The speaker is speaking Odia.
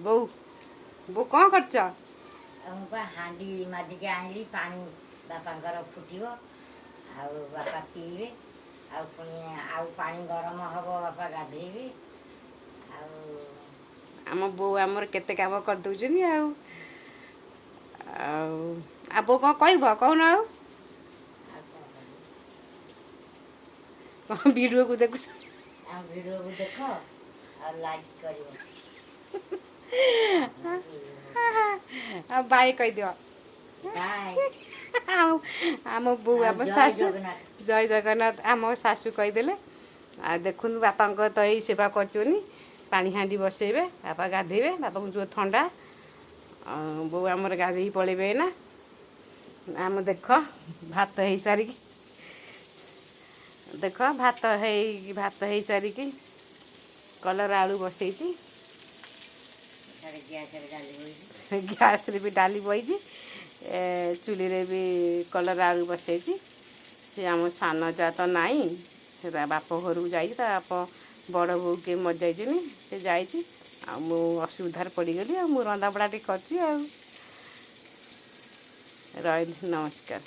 ବୋଉ ବୋଉ କ'ଣ କରୁଛ? ମୁଁ ବା ହାଣ୍ଡି ମାଜିକି ଆଣିଲି ପାଣି ବାପାଙ୍କର ଫୁଟିବ ଆଉ ବାପା ପିଇବେ ଆଉ ପୁଣି ଆଉ ପାଣି ଗରମ ହେବ ବାପା ଗାଧେଇବେ ଆଉ ଆମ ବୋଉ ଆମର କେତେ କାମ କରିଦେଉଛନ୍ତି ଆଉ ଆଉ ଆଉ ବୋଉ କ'ଣ କହିବ କହୁନ ଆଉ କ'ଣ ଭିଡ଼ିଓକୁ ଦେଖୁଛ? ଆମ ଭିଡ଼ିଓକୁ ଦେଖ ଆଉ ଲାଇକ୍ କରିବ ଆଉ ବାଏ କହିଦିଅ। ବାଏ। ଆଉ ଆମ ବୋଉ ଆମ ଜୟ ଶାଶୁ ଜଗନ୍ନାଥ। ଜୟ ଜଗନ୍ନାଥ ଆମ ଶାଶୁ କହିଦେଲେ। ଆଉ ଦେଖୁନୁ ବାପାଙ୍କ ତ ଏଇ ସେବା କରୁଛନ୍ତି ପାଣି ହାଣ୍ଡି ବସେଇବେ ବାପା ଗାଧେଇବେ ବାପାଙ୍କୁ ଯେଉଁ ଥଣ୍ଡା ବୋଉ ଆମର ଗାଧେଇ ପଳେଇବେ ଏଇନା। ଆମ ଦେଖ ଭାତ ହେଇସାରିକି ଦେଖ ଭାତ ହେଇସାରିକି କଲରା ଆଳୁ ବସେଇଛି ଗ୍ୟାସରେ ବି ଡାଲି ବଇଛି ଚୁଲିରେ ବି କଲରା ଆଳୁ ବସେଇଛି। ସେ ଆମ ସାନ ଯା ତ ନାହିଁ ସେ ବାପ ଘରକୁ ଯାଇଛି ତା ବାପ ବଡ଼ ବୋଉ କିଏ ମରିଯାଇଛନ୍ତି ସେ ଯାଇଛି ଆଉ ମୁଁ ଅସୁବିଧାରେ ପଡ଼ିଗଲି ଆଉ ମୁଁ ରନ୍ଧାବଢ଼ା ଟିକେ କରିଛି ଆଉ ରହିଲି ନମସ୍କାର।